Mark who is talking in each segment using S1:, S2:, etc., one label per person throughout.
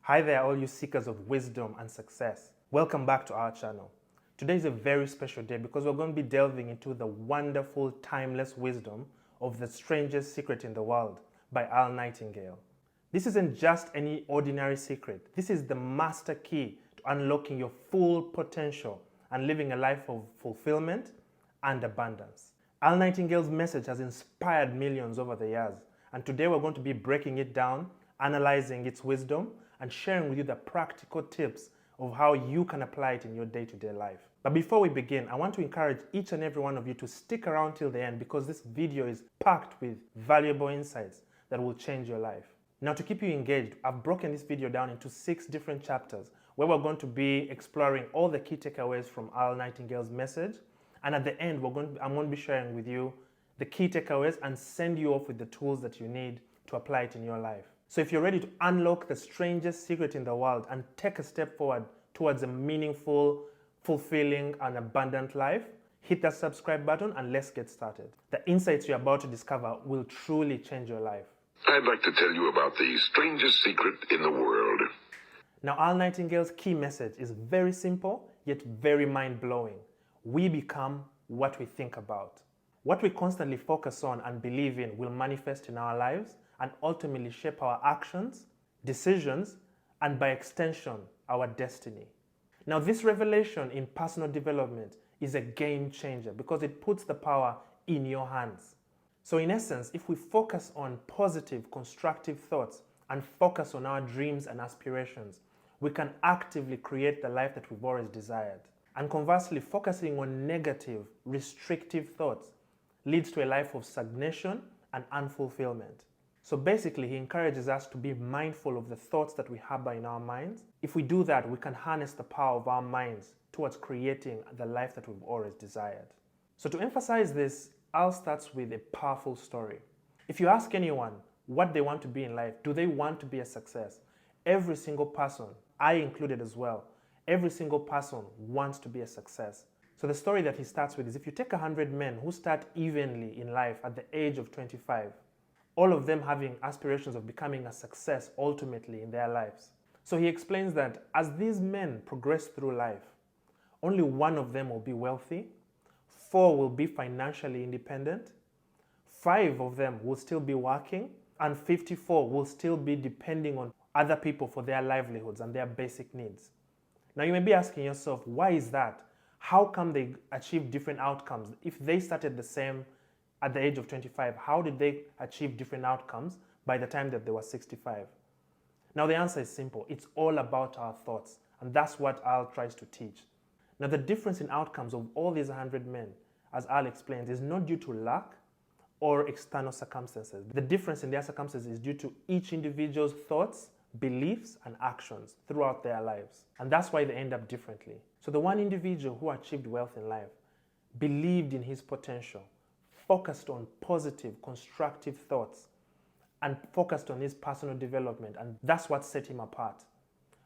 S1: Hi there, all you seekers of wisdom and success. Welcome back to our channel. Today is a very special day because we're going to be delving into the wonderful, timeless wisdom of The Strangest Secret in the World by Earl Nightingale. This isn't just any ordinary secret. This is the master key to unlocking your full potential and living a life of fulfillment and abundance. Earl Nightingale's message has inspired millions over the years, and today we're going to be breaking it down, analyzing its wisdom, and sharing with you the practical tips of how you can apply it in your day-to-day life. But before we begin, I want to encourage each and every one of you to stick around till the end because this video is packed with valuable insights that will change your life. Now, to keep you engaged, I've broken this video down into 6 different chapters where we're going to be exploring all the key takeaways from Earl Nightingale's message. And at the end, I'm going to be sharing with you the key takeaways and send you off with the tools that you need to apply it in your life. So if you're ready to unlock the strangest secret in the world and take a step forward towards a meaningful, fulfilling, and abundant life, hit that subscribe button and let's get started. The insights you're about to discover will truly change your life.
S2: I'd like to tell you about the strangest secret in the world.
S1: Now, Earl Nightingale's key message is very simple, yet very mind-blowing. We become what we think about. What we constantly focus on and believe in will manifest in our lives and ultimately shape our actions, decisions, and by extension, our destiny. Now, this revelation in personal development is a game changer because it puts the power in your hands. So in essence, if we focus on positive, constructive thoughts and focus on our dreams and aspirations, we can actively create the life that we've always desired. And conversely, focusing on negative, restrictive thoughts leads to a life of stagnation and unfulfillment. So basically, he encourages us to be mindful of the thoughts that we harbor in our minds. If we do that, we can harness the power of our minds towards creating the life that we've always desired. So to emphasize this, Earl starts with a powerful story. If you ask anyone what they want to be in life, do they want to be a success? Every single person, I included as well, every single person wants to be a success. So the story that he starts with is if you take 100 men who start evenly in life at the age of 25, all of them having aspirations of becoming a success ultimately in their lives. So he explains that as these men progress through life, only one of them will be wealthy, 4 will be financially independent, 5 of them will still be working, and 54 will still be depending on other people for their livelihoods and their basic needs. Now you may be asking yourself, why is that? How come they achieve different outcomes? If they started the same at the age of 25, how did they achieve different outcomes by the time that they were 65? Now the answer is simple. It's all about our thoughts, and that's what Earl tries to teach. Now the difference in outcomes of all these 100 men, as Earl explains, is not due to luck or external circumstances. The difference in their circumstances is due to each individual's thoughts, beliefs, and actions throughout their lives. And that's why they end up differently. So the one individual who achieved wealth in life believed in his potential, focused on positive, constructive thoughts, and focused on his personal development, and that's what set him apart.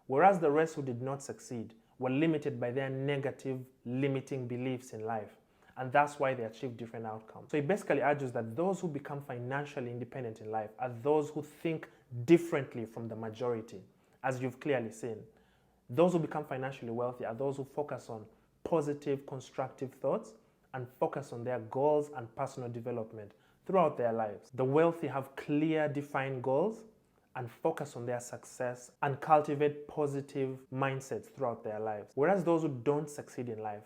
S1: Whereas the rest who did not succeed were limited by their negative, limiting beliefs in life, and that's why they achieved different outcomes. So he basically argues that those who become financially independent in life are those who think differently from the majority, as you've clearly seen. Those who become financially wealthy are those who focus on positive, constructive thoughts and focus on their goals and personal development throughout their lives. The wealthy have clear, defined goals and focus on their success and cultivate positive mindsets throughout their lives. Whereas those who don't succeed in life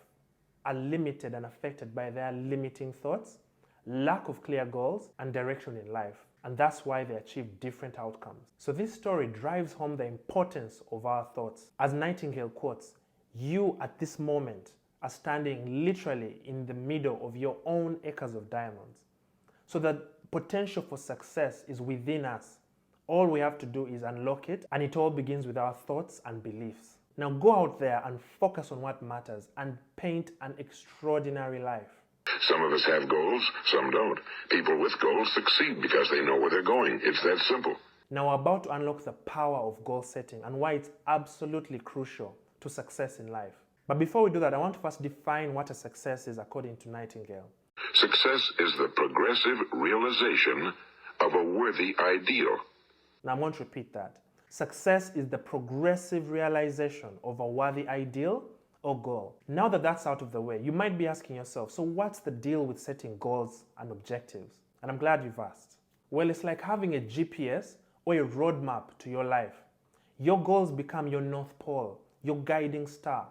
S1: are limited and affected by their limiting thoughts, lack of clear goals, and direction in life. And that's why they achieve different outcomes. So this story drives home the importance of our thoughts. As Nightingale quotes, "You at this moment are standing literally in the middle of your own acres of diamonds." So the potential for success is within us. All we have to do is unlock it, and it all begins with our thoughts and beliefs. Now go out there and focus on what matters and paint an extraordinary life.
S2: Some of us have goals, some don't. People with goals succeed because they know where they're going. It's that simple.
S1: Now we're about to unlock the power of goal setting and why it's absolutely crucial to success in life. But before we do that, I want to first define what a success is according to Nightingale.
S2: Success is the progressive realization of a worthy ideal.
S1: Now I'm going to repeat that. Success is the progressive realization of a worthy ideal or goal. Now that that's out of the way, you might be asking yourself, so what's the deal with setting goals and objectives? And I'm glad you've asked. Well, it's like having a GPS or a roadmap to your life. Your goals become your North Pole, your guiding star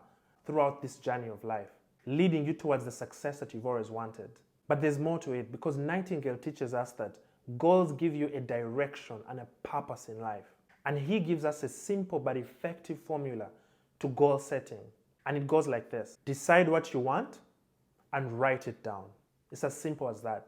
S1: throughout this journey of life, leading you towards the success that you've always wanted. But there's more to it, because Nightingale teaches us that goals give you a direction and a purpose in life. And he gives us a simple but effective formula to goal setting. And it goes like this: decide what you want and write it down. It's as simple as that.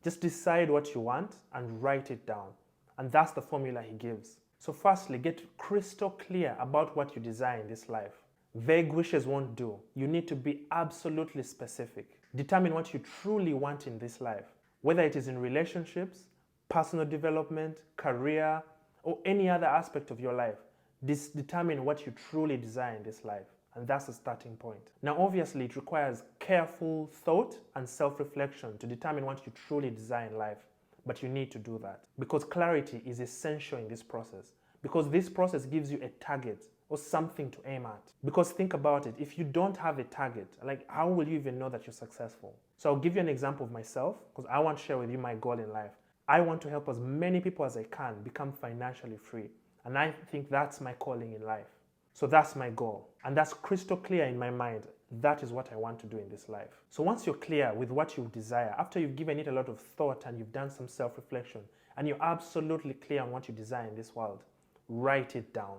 S1: Just decide what you want and write it down. And that's the formula he gives. So firstly, get crystal clear about what you desire in this life. Vague wishes won't do. You need to be absolutely specific. Determine what you truly want in this life, whether it is in relationships, personal development, career, or any other aspect of your life. Determine what you truly desire in this life. And that's the starting point. Now, obviously, it requires careful thought and self-reflection to determine what you truly desire in life. But you need to do that because clarity is essential in this process. Because this process gives you a target or something to aim at. Because think about it, if you don't have a target, like how will you even know that you're successful? So I'll give you an example of myself because I want to share with you my goal in life. I want to help as many people as I can become financially free. And I think that's my calling in life. So that's my goal. And that's crystal clear in my mind. That is what I want to do in this life. So once you're clear with what you desire, after you've given it a lot of thought and you've done some self-reflection, and you're absolutely clear on what you desire in this world, write it down.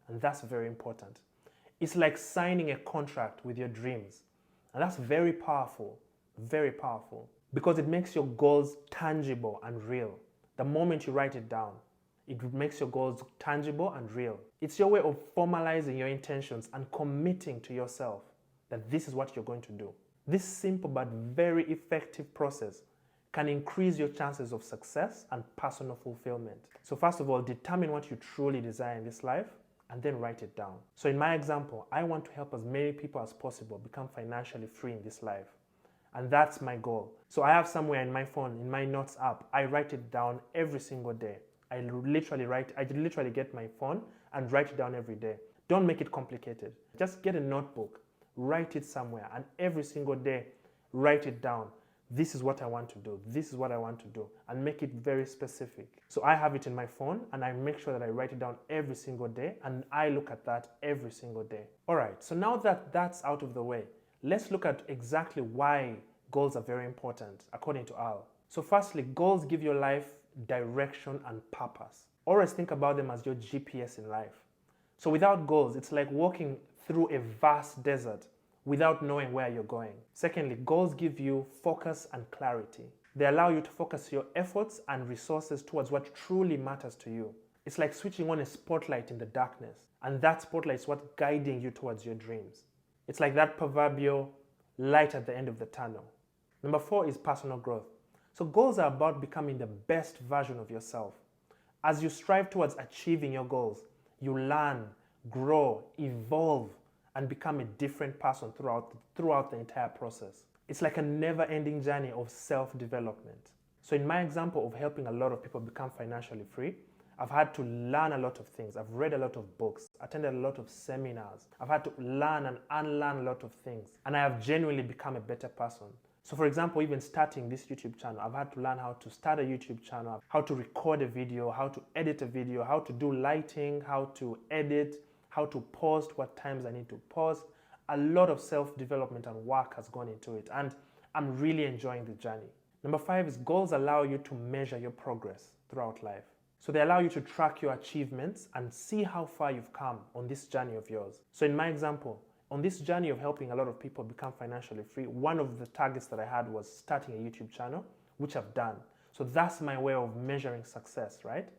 S1: And that's very important. It's like signing a contract with your dreams. And that's very powerful, because it makes your goals tangible and real. The moment you write it down, it makes your goals tangible and real. It's your way of formalizing your intentions and committing to yourself that this is what you're going to do. This simple but very effective process can increase your chances of success and personal fulfillment. So first of all, determine what you truly desire in this life and then write it down. So in my example, I want to help as many people as possible become financially free in this life. And that's my goal. So I have somewhere in my phone, in my notes app, I write it down every single day. I literally get my phone and write it down every day. Don't make it complicated. Just get a notebook, write it somewhere, and every single day, write it down. This is what I want to do. This is what I want to do. And make it very specific. So I have it in my phone and I make sure that I write it down every single day and I look at that every single day. All right, so now that that's out of the way, let's look at exactly why goals are very important, according to Earl. So firstly, goals give your life direction and purpose. Always think about them as your GPS in life. So without goals, it's like walking through a vast desert without knowing where you're going. Secondly, goals give you focus and clarity. They allow you to focus your efforts and resources towards what truly matters to you. It's like switching on a spotlight in the darkness, and that spotlight is what's guiding you towards your dreams. It's like that proverbial light at the end of the tunnel. Number 4 is personal growth. So goals are about becoming the best version of yourself. As you strive towards achieving your goals, you learn, grow, evolve, and become a different person throughout the entire process. It's like a never-ending journey of self-development. So in my example of helping a lot of people become financially free, I've had to learn a lot of things. I've read a lot of books, attended a lot of seminars. I've had to learn and unlearn a lot of things. And I have genuinely become a better person. So for example, even starting this YouTube channel, I've had to learn how to start a YouTube channel, how to record a video, how to edit a video, how to do lighting, how to edit, how to post, what times I need to post. A lot of self-development and work has gone into it, and I'm really enjoying the journey. Number 5 is goals allow you to measure your progress throughout life. So they allow you to track your achievements and see how far you've come on this journey of yours. So in my example, on this journey of helping a lot of people become financially free, one of the targets that I had was starting a YouTube channel, which I've done. So that's my way of measuring success, right?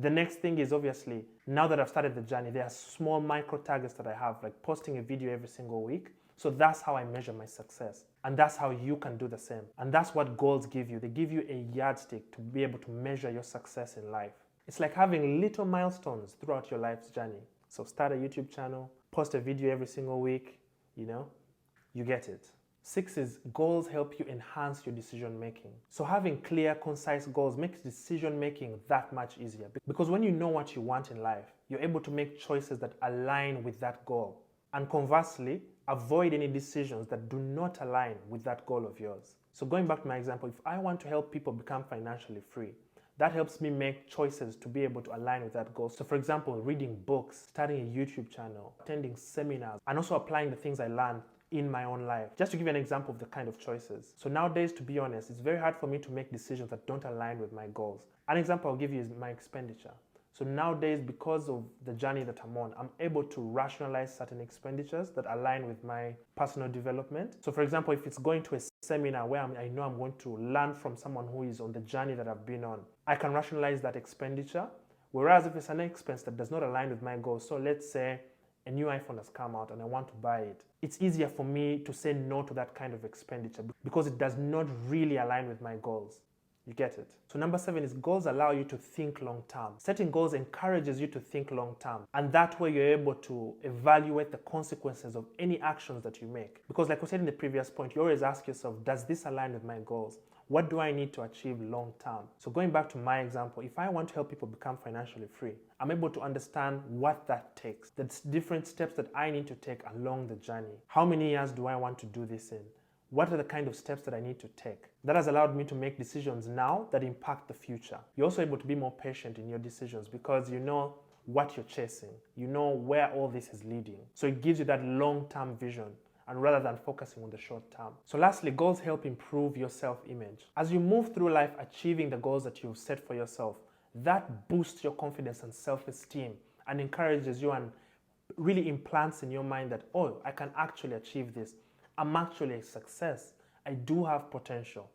S1: The next thing is obviously, now that I've started the journey, there are small micro targets that I have, like posting a video every single week. So that's how I measure my success. And that's how you can do the same. And that's what goals give you. They give you a yardstick to be able to measure your success in life. It's like having little milestones throughout your life's journey. So start a YouTube channel, post a video every single week, you get it. 6 is goals help you enhance your decision making. So having clear, concise goals makes decision making that much easier. Because when you know what you want in life, you're able to make choices that align with that goal. And conversely, avoid any decisions that do not align with that goal of yours. So going back to my example, if I want to help people become financially free, that helps me make choices to be able to align with that goal. So for example, reading books, starting a YouTube channel, attending seminars, and also applying the things I learned in my own life. Just to give you an example of the kind of choices. So nowadays, to be honest, it's very hard for me to make decisions that don't align with my goals. An example I'll give you is my expenditure. So nowadays, because of the journey that I'm on, I'm able to rationalize certain expenditures that align with my personal development. So for example, if it's going to a seminar where I know I'm going to learn from someone who is on the journey that I've been on, I can rationalize that expenditure. Whereas if it's an expense that does not align with my goals, so let's say a new iPhone has come out and I want to buy it, it's easier for me to say no to that kind of expenditure because it does not really align with my goals. You get it? So number 7 is goals allow you to think long term. Setting goals encourages you to think long term. And that way you're able to evaluate the consequences of any actions that you make. Because like we said in the previous point, you always ask yourself, does this align with my goals? What do I need to achieve long term? So going back to my example, if I want to help people become financially free, I'm able to understand what that takes, the different steps that I need to take along the journey. How many years do I want to do this in? What are the kind of steps that I need to take? That has allowed me to make decisions now that impact the future. You're also able to be more patient in your decisions because you know what you're chasing. You know where all this is leading. So it gives you that long-term vision and rather than focusing on the short term. So lastly, goals help improve your self-image. As you move through life achieving the goals that you've set for yourself, that boosts your confidence and self-esteem and encourages you and really implants in your mind that, oh, I can actually achieve this. I'm actually a success. I do have potential.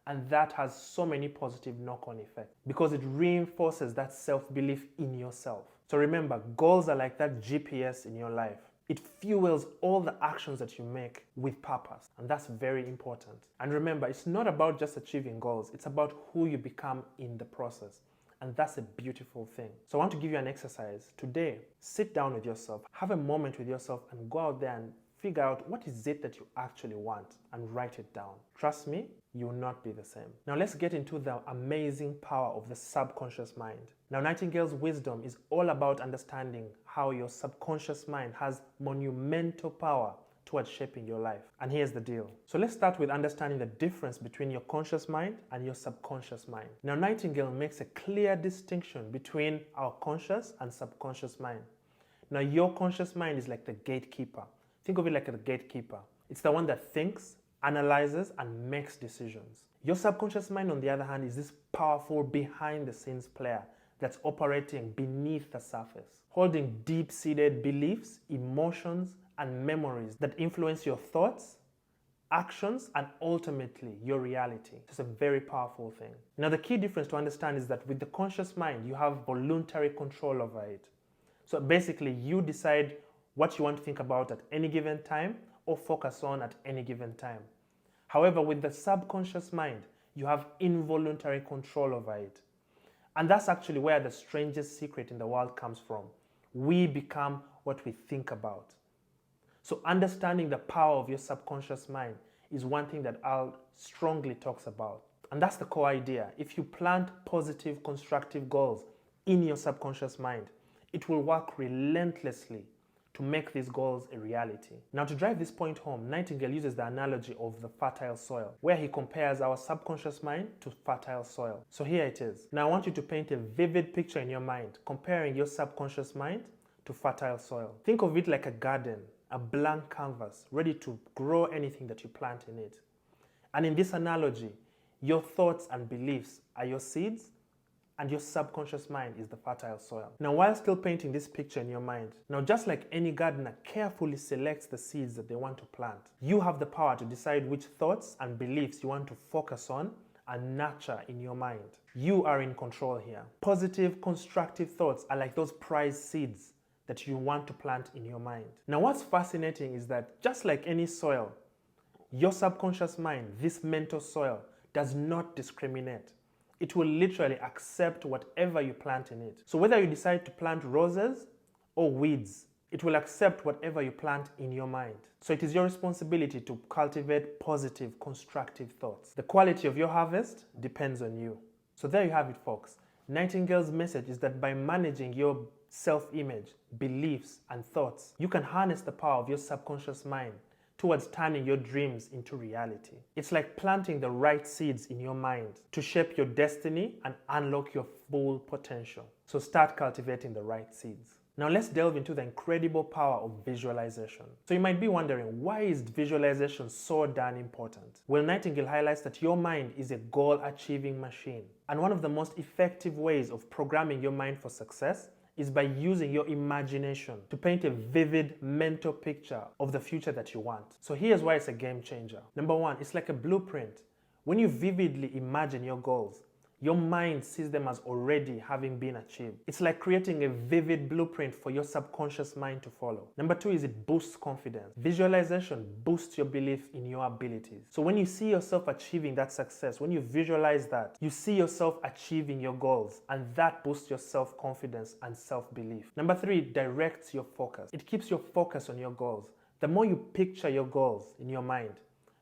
S1: And that has so many positive knock-on effects because it reinforces that self-belief in yourself. So remember, goals are like that GPS in your life. It fuels all the actions that you make with purpose. And that's very important. And remember, it's not about just achieving goals. It's about who you become in the process. And that's a beautiful thing. So I want to give you an exercise. Today, sit down with yourself, have a moment with yourself and go out there and figure out what is it that you actually want and write it down. Trust me, you will not be the same. Now let's get into the amazing power of the subconscious mind. Now Nightingale's wisdom is all about understanding how your subconscious mind has monumental power towards shaping your life. And here's the deal. So let's start with understanding the difference between your conscious mind and your subconscious mind. Now Nightingale makes a clear distinction between our conscious and subconscious mind. Now your conscious mind is like the gatekeeper. Think of it like a gatekeeper. It's the one that thinks, analyzes, and makes decisions. Your subconscious mind, on the other hand, is this powerful behind-the-scenes player that's operating beneath the surface, holding deep-seated beliefs, emotions, and memories that influence your thoughts, actions, and ultimately your reality. It's a very powerful thing. Now, the key difference to understand is that with the conscious mind, you have voluntary control over it. So basically, you decide what you want to think about at any given time or focus on at any given time. However, with the subconscious mind, you have involuntary control over it. And that's actually where the strangest secret in the world comes from. We become what we think about. So understanding the power of your subconscious mind is one thing that Al strongly talks about. And that's the core idea. If you plant positive, constructive goals in your subconscious mind, it will work relentlessly to make these goals a reality. Now, to drive this point home, Nightingale uses the analogy of the fertile soil, where he compares our subconscious mind to fertile soil. So here it is. Now, I want you to paint a vivid picture in your mind, comparing your subconscious mind to fertile soil. Think of it like a garden, a blank canvas, ready to grow anything that you plant in it. And in this analogy, your thoughts and beliefs are your seeds, and your subconscious mind is the fertile soil. Now, while still painting this picture in your mind, now just like any gardener carefully selects the seeds that they want to plant, you have the power to decide which thoughts and beliefs you want to focus on and nurture in your mind. You are in control here. Positive, constructive thoughts are like those prized seeds that you want to plant in your mind. Now, what's fascinating is that just like any soil, your subconscious mind, this mental soil, does not discriminate. It will literally accept whatever you plant in it. So whether you decide to plant roses or weeds, it will accept whatever you plant in your mind. So it is your responsibility to cultivate positive, constructive thoughts. The quality of your harvest depends on you. So there you have it, folks. Nightingale's message is that by managing your self-image, beliefs, and thoughts, you can harness the power of your subconscious mind towards turning your dreams into reality. It's like planting the right seeds in your mind to shape your destiny and unlock your full potential. So start cultivating the right seeds. Now let's delve into the incredible power of visualization. So you might be wondering, why is visualization so darn important? Well, Nightingale highlights that your mind is a goal-achieving machine. And one of the most effective ways of programming your mind for success is by using your imagination to paint a vivid mental picture of the future that you want. So here's why it's a game changer. Number one, it's like a blueprint. When you vividly imagine your goals, your mind sees them as already having been achieved. It's like creating a vivid blueprint for your subconscious mind to follow. Number two is it boosts confidence. Visualization boosts your belief in your abilities. So when you see yourself achieving that success, when you visualize that, you see yourself achieving your goals, and that boosts your self-confidence and self-belief. Number three, it directs your focus. It keeps your focus on your goals. The more you picture your goals in your mind,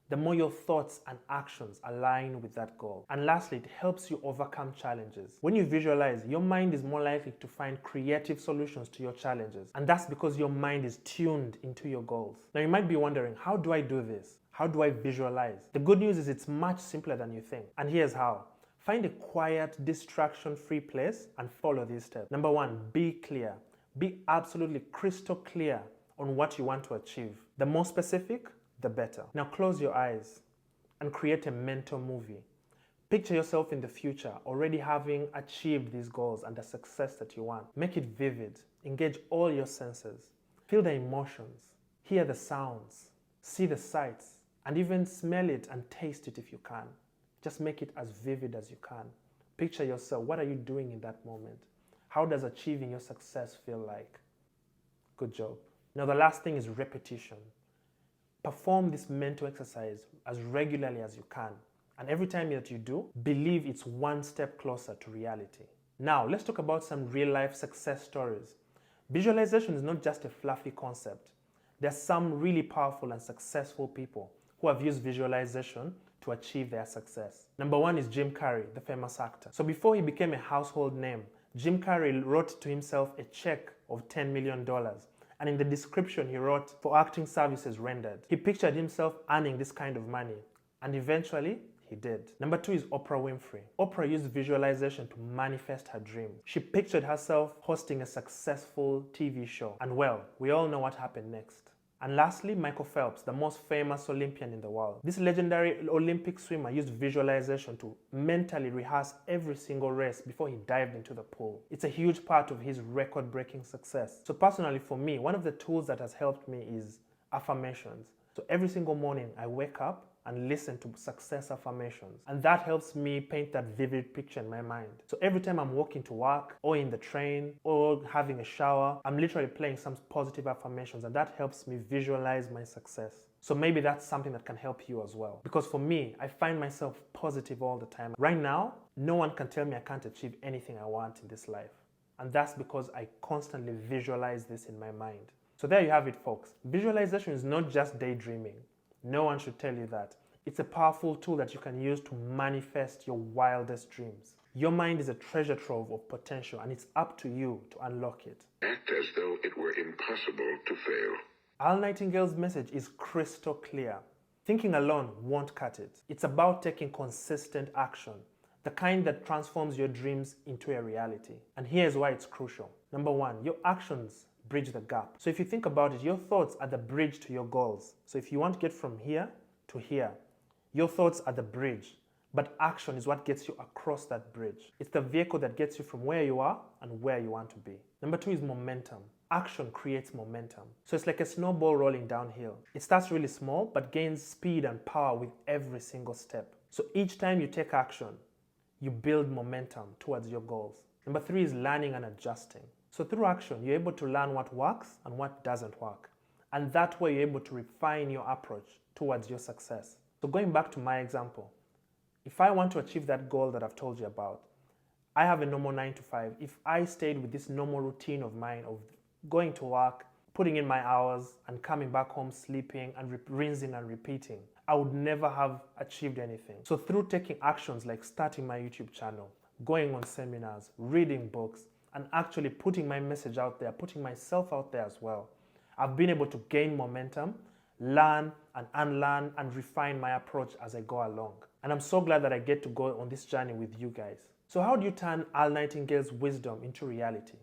S1: the more your thoughts and actions align with that goal. And lastly, it helps you overcome challenges. When you visualize, your mind is more likely to find creative solutions to your challenges. And that's because your mind is tuned into your goals. Now you might be wondering, how do I do this? How do I visualize? The good news is it's much simpler than you think. And here's how. Find a quiet, distraction-free place and follow these steps. Number one, be clear. Be absolutely crystal clear on what you want to achieve. The more specific, the better. Now close your eyes and create a mental movie. Picture yourself in the future already having achieved these goals and the success that you want. Make it vivid. Engage all your senses. Feel the emotions. Hear the sounds. See the sights. And even smell it and taste it if you can. Just make it as vivid as you can. Picture yourself. What are you doing in that moment? How does achieving your success feel like? Good job. Now the last thing is repetition. Perform this mental exercise as regularly as you can. And every time that you do, believe it's one step closer to reality. Now, let's talk about some real-life success stories. Visualization is not just a fluffy concept. There's some really powerful and successful people who have used visualization to achieve their success. Number one is Jim Carrey, the famous actor. So before he became a household name, Jim Carrey wrote to himself a check of $10 million. And in the description he wrote, for acting services rendered. He pictured himself earning this kind of money. And eventually, he did. Number two is Oprah Winfrey. Oprah used visualization to manifest her dreams. She pictured herself hosting a successful TV show. And well, we all know what happened next. And lastly, Michael Phelps, the most famous Olympian in the world. This legendary Olympic swimmer used visualization to mentally rehearse every single race before he dived into the pool. It's a huge part of his record-breaking success. So personally for me, one of the tools that has helped me is affirmations. So every single morning I wake up and listen to success affirmations. And that helps me paint that vivid picture in my mind. So every time I'm walking to work or in the train or having a shower, I'm literally playing some positive affirmations, and that helps me visualize my success. So maybe that's something that can help you as well. Because for me, I find myself positive all the time. Right now, no one can tell me I can't achieve anything I want in this life. And that's because I constantly visualize this in my mind. So there you have it, folks. Visualization is not just daydreaming. No one should tell you that. It's a powerful tool that you can use to manifest your wildest dreams. Your mind is a treasure trove of potential, and it's up to you to unlock it.
S2: Act as though it were impossible to fail.
S1: Earl Nightingale's message is crystal clear. Thinking alone won't cut it. It's about taking consistent action, the kind that transforms your dreams into a reality. And here's why it's crucial. Number one, your actions bridge the gap. So if you think about it, your thoughts are the bridge to your goals. So if you want to get from here to here, your thoughts are the bridge, but action is what gets you across that bridge. It's the vehicle that gets you from where you are and where you want to be. Number two is momentum. Action creates momentum. So it's like a snowball rolling downhill. It starts really small, but gains speed and power with every single step. So each time you take action, you build momentum towards your goals. Number three is learning and adjusting. So through action, you're able to learn what works and what doesn't work. And that way you're able to refine your approach towards your success. So going back to my example, if I want to achieve that goal that I've told you about, I have a normal 9 to 5. If I stayed with this normal routine of mine of going to work, putting in my hours and coming back home, sleeping and rinsing and repeating, I would never have achieved anything. So through taking actions like starting my YouTube channel, going on seminars, reading books, and actually putting my message out there, putting myself out there as well, I've been able to gain momentum, learn and unlearn and refine my approach as I go along. And I'm so glad that I get to go on this journey with you guys. So how do you turn Earl Nightingale's wisdom into reality?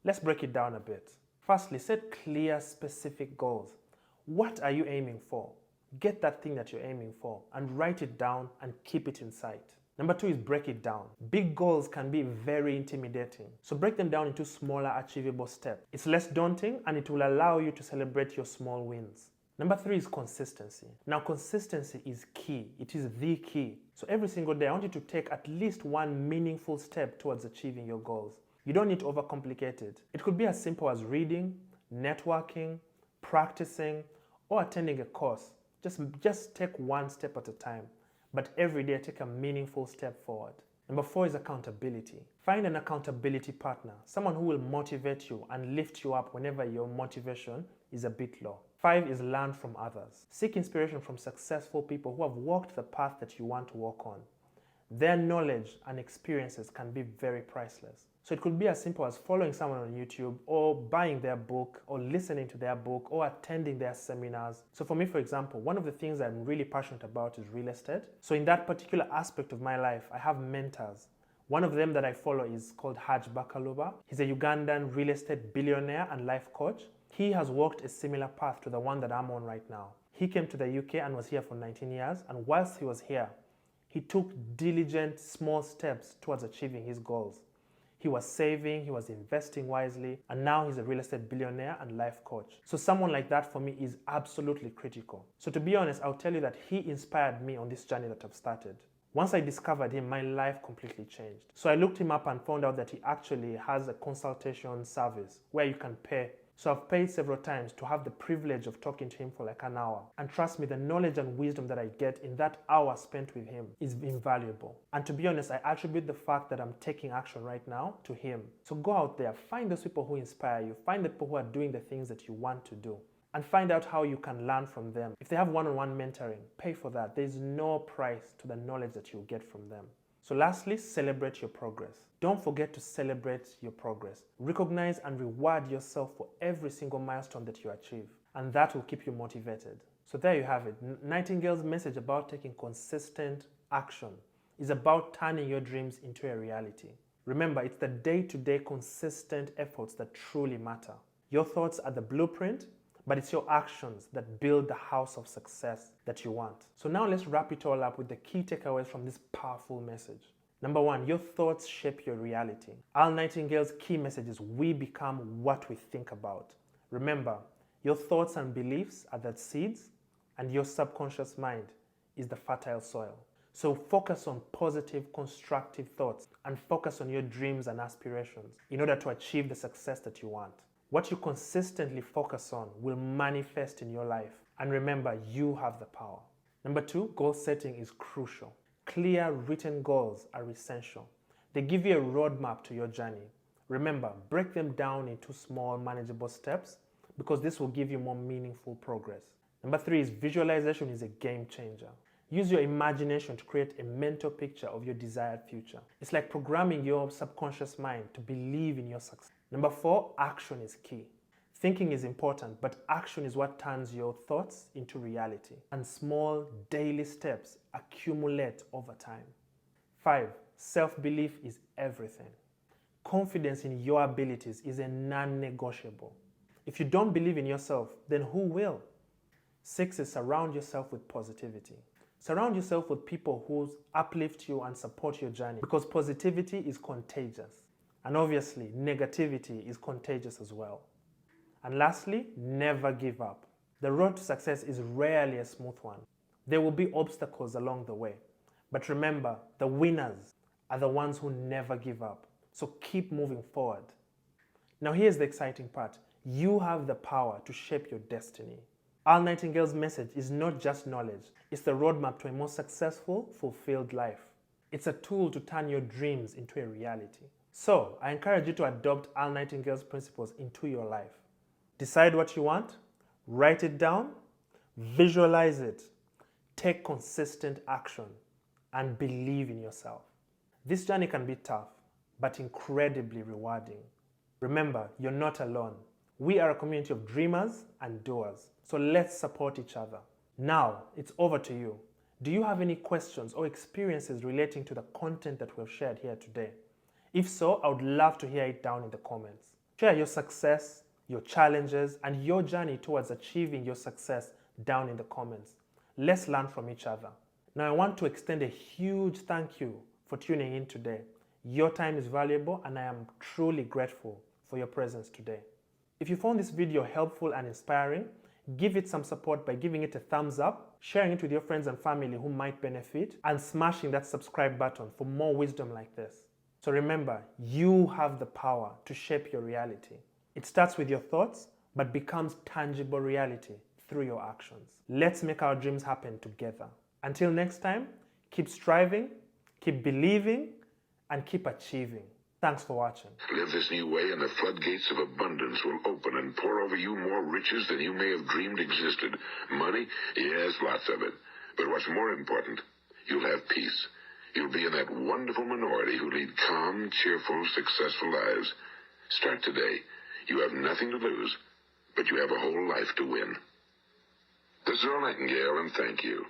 S1: Let's break it down a bit. Firstly, set clear, specific goals. What are you aiming for? Get that thing that you're aiming for and write it down and keep it in sight. Number 2 is break it down. Big goals can be very intimidating. So break them down into smaller, achievable steps. It's less daunting and it will allow you to celebrate your small wins. Number 3 is consistency. Now, consistency is key. It is the key. So every single day, I want you to take at least one meaningful step towards achieving your goals. You don't need to overcomplicate it. It could be as simple as reading, networking, practicing, or attending a course. Just take one step at a time. But every day, take a meaningful step forward. Number 4 is accountability. Find an accountability partner, someone who will motivate you and lift you up whenever your motivation is a bit low. 5 is learn from others. Seek inspiration from successful people who have walked the path that you want to walk on. Their knowledge and experiences can be very priceless. So it could be as simple as following someone on YouTube or buying their book or listening to their book or attending their seminars. So for me, for example, one of the things I'm really passionate about is real estate. So in that particular aspect of my life, I have mentors. One of them that I follow is called Haj Bakaloba. He's a Ugandan real estate billionaire and life coach. He has walked a similar path to the one that I'm on right now. He came to the UK and was here for 19 years. And whilst he was here, he took diligent small steps towards achieving his goals. He was saving, he was investing wisely, and now he's a real estate billionaire and life coach. So someone like that for me is absolutely critical. So to be honest, I'll tell you that he inspired me on this journey that I've started. Once I discovered him, my life completely changed. So I looked him up and found out that he actually has a consultation service where you can pay. So I've paid several times to have the privilege of talking to him for like an hour. And trust me, the knowledge and wisdom that I get in that hour spent with him is invaluable. And to be honest, I attribute the fact that I'm taking action right now to him. So go out there, find those people who inspire you, find the people who are doing the things that you want to do, and find out how you can learn from them. If they have one-on-one mentoring, pay for that. There's no price to the knowledge that you'll get from them. So lastly, celebrate your progress. Don't forget to celebrate your progress. Recognize and reward yourself for every single milestone that you achieve, and that will keep you motivated. So there you have it. Nightingale's message about taking consistent action is about turning your dreams into a reality. Remember, it's the day-to-day consistent efforts that truly matter. Your thoughts are the blueprint, but it's your actions that build the house of success that you want. So now let's wrap it all up with the key takeaways from this powerful message. Number 1, your thoughts shape your reality. Earl Nightingale's key message is we become what we think about. Remember, your thoughts and beliefs are the seeds, and your subconscious mind is the fertile soil. So focus on positive, constructive thoughts and focus on your dreams and aspirations in order to achieve the success that you want. What you consistently focus on will manifest in your life. And remember, you have the power. Number 2, goal setting is crucial. Clear written goals are essential. They give you a roadmap to your journey. Remember, break them down into small, manageable steps because this will give you more meaningful progress. Number 3 is visualization is a game changer. Use your imagination to create a mental picture of your desired future. It's like programming your subconscious mind to believe in your success. Number 4, action is key. Thinking is important, but action is what turns your thoughts into reality. And small daily steps accumulate over time. 5, self-belief is everything. Confidence in your abilities is a non-negotiable. If you don't believe in yourself, then who will? 6 is surround yourself with positivity. Surround yourself with people who uplift you and support your journey because positivity is contagious. And obviously, negativity is contagious as well. And lastly, never give up. The road to success is rarely a smooth one. There will be obstacles along the way. But remember, the winners are the ones who never give up. So keep moving forward. Now here's the exciting part. You have the power to shape your destiny. Earl Nightingale's message is not just knowledge. It's the roadmap to a more successful, fulfilled life. It's a tool to turn your dreams into a reality. So, I encourage you to adopt Earl Nightingale's principles into your life. Decide what you want, write it down, visualize it, take consistent action, and believe in yourself. This journey can be tough, but incredibly rewarding. Remember, you're not alone. We are a community of dreamers and doers, so let's support each other. Now, it's over to you. Do you have any questions or experiences relating to the content that we've shared here today? If so, I would love to hear it down in the comments. Share your success, your challenges, and your journey towards achieving your success down in the comments. Let's learn from each other. Now, I want to extend a huge thank you for tuning in today. Your time is valuable, and I am truly grateful for your presence today. If you found this video helpful and inspiring, give it some support by giving it a thumbs up, sharing it with your friends and family who might benefit, and smashing that subscribe button for more wisdom like this. So remember, you have the power to shape your reality. It starts with your thoughts, but becomes tangible reality through your actions. Let's make our dreams happen together. Until next time, keep striving, keep believing, and keep achieving. Thanks for watching.
S2: Live this new way and the floodgates of abundance will open and pour over you more riches than you may have dreamed existed. Money? Yes, lots of it. But what's more important, you'll have peace. You'll be in that wonderful minority who lead calm, cheerful, successful lives. Start today. You have nothing to lose, but you have a whole life to win. This is Earl Nightingale, and thank you.